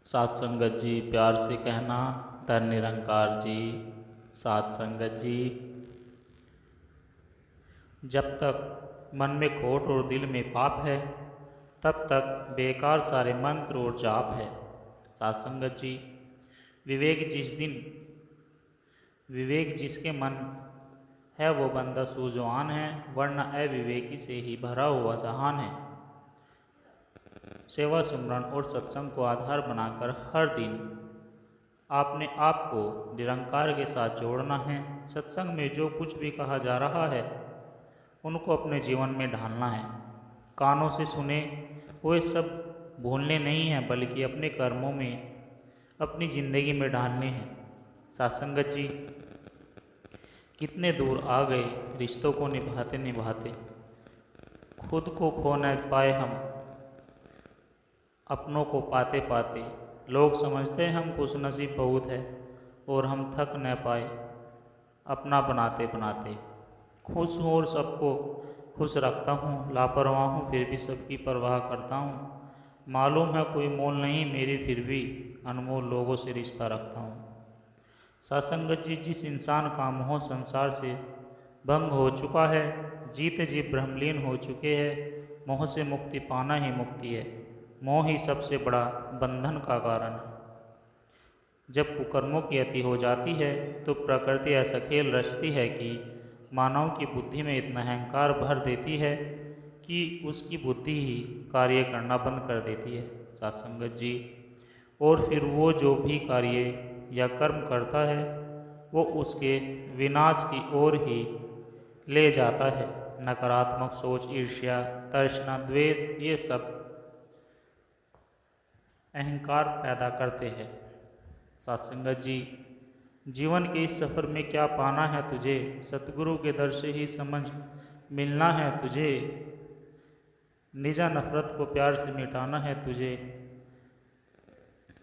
सात संगत जी प्यार से कहना, धन निरंकार जी। सात संगत जी, जब तक मन में खोट और दिल में पाप है, तब तक बेकार सारे मंत्र और जाप है। सात संगत जी, विवेक जिसके मन है वो बंदा सूझवान है, वरना अविवेकी से ही भरा हुआ जहान है। सेवा सुमरन और सत्संग को आधार बनाकर हर दिन आपने आप को निरंकार के साथ जोड़ना है। सत्संग में जो कुछ भी कहा जा रहा है उनको अपने जीवन में ढालना है। कानों से सुने हुए सब भूलने नहीं हैं, बल्कि अपने कर्मों में, अपनी ज़िंदगी में ढालने हैं। सत्संगत जी, कितने दूर आ गए रिश्तों को निभाते निभाते, खुद को खो न पाए हम अपनों को पाते पाते। लोग समझते हैं हम खुशनसीब बहुत है, और हम थक न पाए अपना बनाते बनाते। खुश हूँ और सबको खुश रखता हूँ, लापरवाह हूँ फिर भी सबकी परवाह करता हूँ। मालूम है कोई मोल नहीं मेरी, फिर भी अनमोल लोगों से रिश्ता रखता हूँ। सत्संगत जी, जिस इंसान का मोह संसार से भंग हो चुका है, जीते जी ब्रह्मलीन हो चुके हैं, मोह से मुक्ति पाना ही मुक्ति है। मोह ही सबसे बड़ा बंधन का कारण है। जब कुकर्मों की अति हो जाती है तो प्रकृति ऐसा खेल रचती है कि मानव की बुद्धि में इतना अहंकार भर देती है कि उसकी बुद्धि ही कार्य करना बंद कर देती है। सत्संगत जी, और फिर वो जो भी कार्य या कर्म करता है वो उसके विनाश की ओर ही ले जाता है। नकारात्मक सोच, ईर्ष्या, तृष्णा, द्वेष, ये सब अहंकार पैदा करते हैं। सत्संगत जी, जीवन के इस सफ़र में क्या पाना है तुझे, सतगुरु के दर से ही समझ मिलना है तुझे। निजा नफरत को प्यार से मिटाना है तुझे,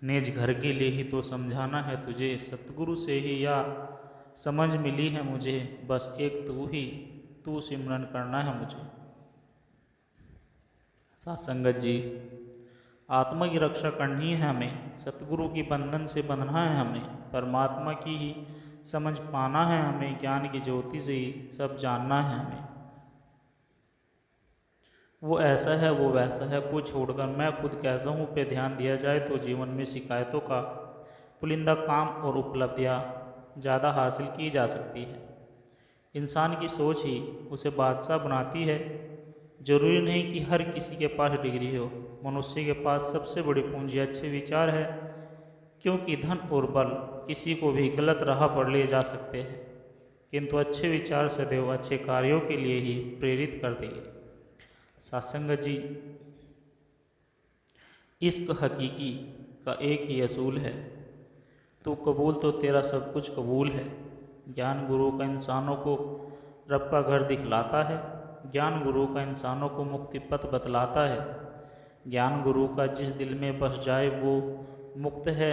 निज घर के लिए ही तो समझाना है तुझे। सतगुरु से ही या समझ मिली है मुझे, बस एक तू सिमरन करना है मुझे। सत्संगत जी, आत्मा की रक्षा करनी है हमें, सतगुरु की बंधन से बंधना है हमें, परमात्मा की ही समझ पाना है हमें, ज्ञान की ज्योति से ही सब जानना है हमें। वो ऐसा है वो वैसा है को छोड़कर मैं खुद कैसा हूँ पे ध्यान दिया जाए तो जीवन में शिकायतों का पुलिंदा काम और उपलब्धियाँ ज़्यादा हासिल की जा सकती है। इंसान की सोच ही उसे बादशाह बनाती है। जरूरी नहीं कि हर किसी के पास डिग्री हो, मनुष्य के पास सबसे बड़ी पूंजी अच्छे विचार है, क्योंकि धन और बल किसी को भी गलत राह पर ले जा सकते हैं, किंतु अच्छे विचार सदैव अच्छे कार्यों के लिए ही प्रेरित करते हैं। सत्संगत जी, इश्क हकीकी का एक ही असूल है, तू कबूल तो तेरा सब कुछ कबूल है। ज्ञान गुरु का इंसानों को रब का घर दिखलाता है, ज्ञान गुरु का इंसानों को मुक्ति पथ बतलाता है। ज्ञान गुरु का जिस दिल में बस जाए वो मुक्त है।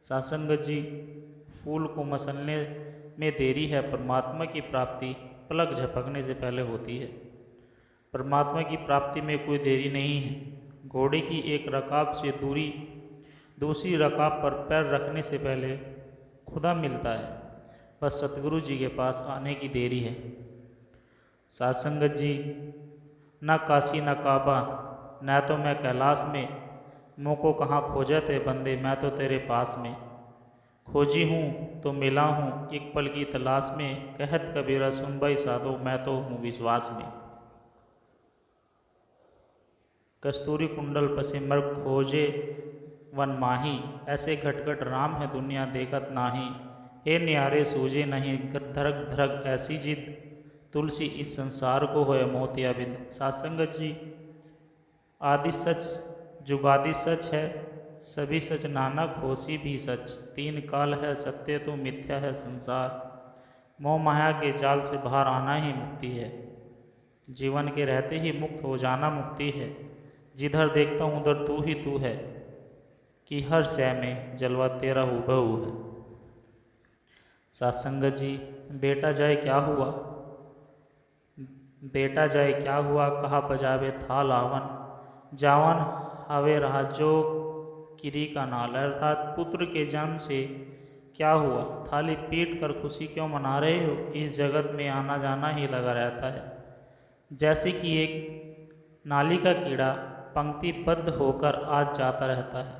सत्संगत जी, फूल को मसलने में देरी है, परमात्मा की प्राप्ति पलक झपकने से पहले होती है। परमात्मा की प्राप्ति में कोई देरी नहीं है। घोड़े की एक रकाब से दूसरी रकाब पर पैर रखने से पहले खुदा मिलता है, बस सतगुरु जी के पास आने की देरी है। सत्संगत जी, न काशी न काबा, न तो मैं कैलाश में, मोको कहाँ खोजा थे बंदे, मैं तो तेरे पास में। खोजी हूँ तो मिला हूँ एक पल की तलाश में, कहत कबीरा सुन भाई साधो, मैं तो हूँ विश्वास में। कस्तूरी कुंडल पसे मर्ग खोजे वन माही, ऐसे घटघट राम है दुनिया देखत नाही। हे न्यारे सूझे नहीं धरक धरक ऐसी जिद, तुलसी इस संसार को होए मोतिया बिंद। सत्संगत जी, आदि सच जुगादि सच है, सभी सच नानक होसी भी सच। तीन काल है सत्य तो मिथ्या है संसार, मोह माया के जाल से बाहर आना ही मुक्ति है। जीवन के रहते ही मुक्त हो जाना मुक्ति है। जिधर देखता हूँ उधर तू ही तू है, कि हर शय में जलवा तेरा हूबहू है। सत्संगत जी, बेटा जाए क्या हुआ, बेटा जाए क्या हुआ, कहा बजावे थाल आवन। जावन हवे रहा जो किरी का नाल, अर्थात पुत्र के जन्म से क्या हुआ, थाली पीट कर खुशी क्यों मना रहे हो, इस जगत में आना जाना ही लगा रहता है। जैसे कि एक नाली का कीड़ा पंक्तिबद्ध होकर आज जाता रहता है।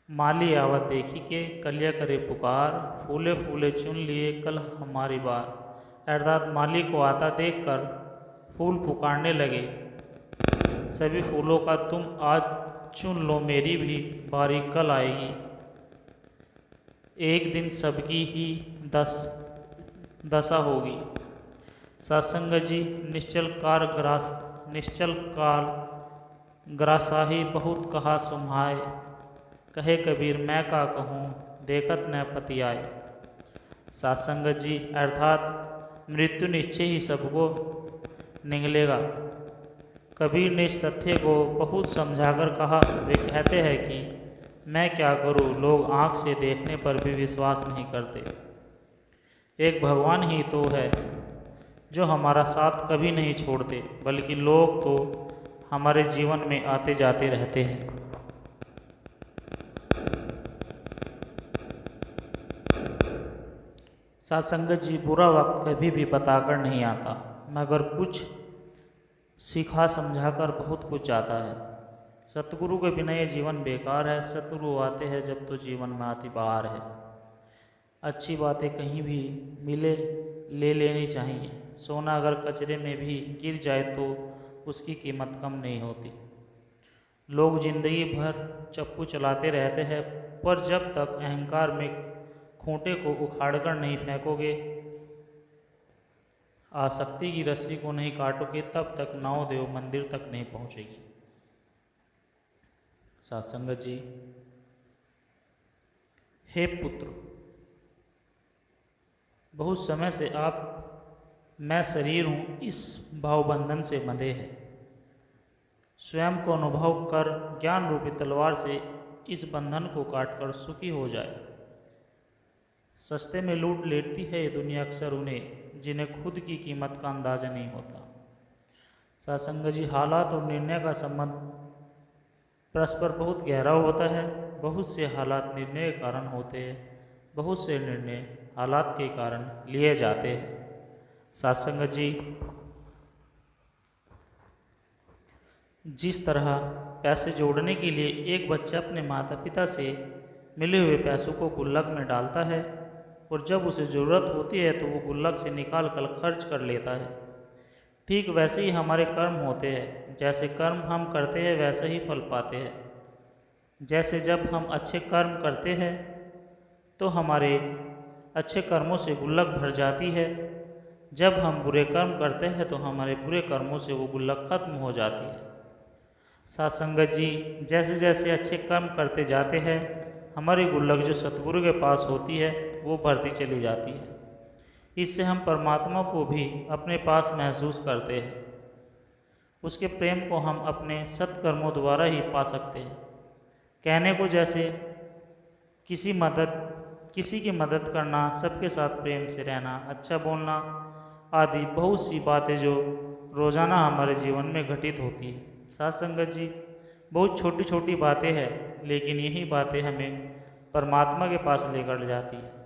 माली आवत देखी के कलिया करे पुकार, फूले फूले चुन लिए कल हमारी बार, अर्थात माली को आता देखकर फूल पुकारने लगे, सभी फूलों का तुम आज चुन लो, मेरी भी बारी कल आएगी। एक दिन सबकी ही दशा होगी। सत्संग जी निश्चल काल ग्रासाही बहुत कहा सुम्हाए, कहे कबीर मैं का कहूँ देखत न पति आए। सत्संग जी अर्थात मृत्यु निश्चय ही सबको निगलेगा। कबीर ने इस तथ्य को बहुत समझाकर कहा। वे कहते हैं कि मैं क्या करूं, लोग आँख से देखने पर भी विश्वास नहीं करते। एक भगवान ही तो है जो हमारा साथ कभी नहीं छोड़ते, बल्कि लोग तो हमारे जीवन में आते जाते रहते हैं। सत्संगत जी बुरा वक्त कभी भी बताकर नहीं आता, मगर कुछ सिखा समझाकर बहुत कुछ जाता है। सतगुरु के बिना ये जीवन बेकार है। सतगुरु आते हैं जब तो जीवन में आती बाहर है। अच्छी बातें कहीं भी मिले ले लेनी चाहिए। सोना अगर कचरे में भी गिर जाए तो उसकी कीमत कम नहीं होती। लोग जिंदगी भर चप्पू चलाते रहते हैं, पर जब तक अहंकार में खूंटे को उखाड़कर नहीं फेंकोगे, आसक्ति की रस्सी को नहीं काटोगे, तब तक नाव देव मंदिर तक नहीं पहुंचेगी। सत्संगत जी, हे पुत्र, बहुत समय से आप मैं शरीर हूँ इस भावबंधन से बंधे हैं। स्वयं को अनुभव कर ज्ञान रूपी तलवार से इस बंधन को काटकर सुखी हो जाए। सस्ते में लूट लेती है ये दुनिया अक्सर उन्हें जिन्हें खुद की कीमत का अंदाजा नहीं होता। सत्संग जी, हालात और निर्णय का संबंध परस्पर बहुत गहरा होता है। बहुत से हालात निर्णय के कारण होते हैं, बहुत से निर्णय हालात के कारण लिए जाते हैं। सत्संग जी, जिस तरह पैसे जोड़ने के लिए एक बच्चा अपने माता पिता से मिले हुए पैसों को गुल्लक में डालता है और जब उसे ज़रूरत होती है तो वो गुल्लक से निकाल कर खर्च कर लेता है, ठीक वैसे ही हमारे कर्म होते हैं। जैसे कर्म हम करते हैं वैसे ही फल पाते हैं। जैसे जब हम अच्छे कर्म करते हैं तो हमारे अच्छे कर्मों से गुल्लक भर जाती है, जब हम बुरे कर्म करते हैं तो हमारे बुरे कर्मों से वो गुल्लक खत्म हो जाती है। सत्संगत जी, जैसे जैसे अच्छे कर्म करते जाते हैं हमारी गुल्लक जो सतगुरु के पास होती है वो भरती चली जाती है। इससे हम परमात्मा को भी अपने पास महसूस करते हैं। उसके प्रेम को हम अपने सत्कर्मों द्वारा ही पा सकते हैं। कहने को जैसे किसी की मदद करना, सबके साथ प्रेम से रहना, अच्छा बोलना आदि बहुत सी बातें जो रोज़ाना हमारे जीवन में घटित होती है। सत्संगत जी, बहुत छोटी छोटी बातें हैं, लेकिन यही बातें हमें परमात्मा के पास लेकर जाती है।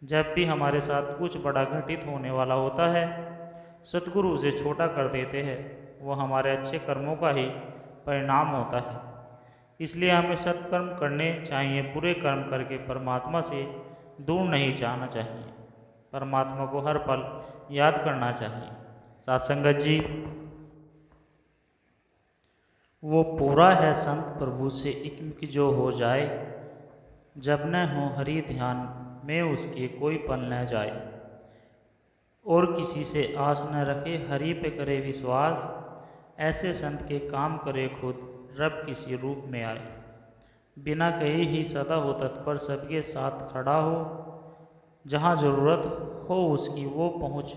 जब भी हमारे साथ कुछ बड़ा घटित होने वाला होता है, सतगुरु उसे छोटा कर देते हैं। वो हमारे अच्छे कर्मों का ही परिणाम होता है। इसलिए हमें सत्कर्म करने चाहिए, बुरे कर्म करके परमात्मा से दूर नहीं जाना चाहिए। परमात्मा को हर पल याद करना चाहिए। सत्संगत जी, वो पूरा है संत प्रभु से एक जो हो जाए, जब न हो हरि ध्यान में उसके कोई पल न जाए। और किसी से आस न रखे, हरि पे करे विश्वास, ऐसे संत के काम करे खुद, रब किसी रूप में आए। बिना कहे ही सदा हो तत्पर, सबके साथ खड़ा हो, जहाँ ज़रूरत हो उसकी वो पहुँच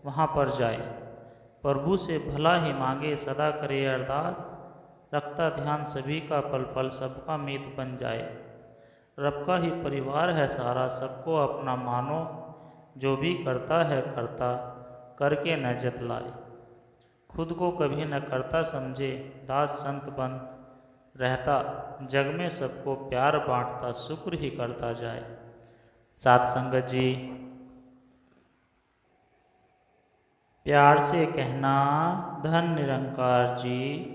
वहाँ पर जाए। प्रभु से भला ही मांगे, सदा करे अरदास, रखता ध्यान सभी का, पल पल सबका मीत बन जाए। रब का ही परिवार है सारा, सबको अपना मानो, जो भी करता है करता, करके न जतलाए। खुद को कभी न करता समझे, दास संत बन रहता, जग में सबको प्यार बांटता, शुक्र ही करता जाए। साथ संगत जी, प्यार से कहना धन निरंकार जी,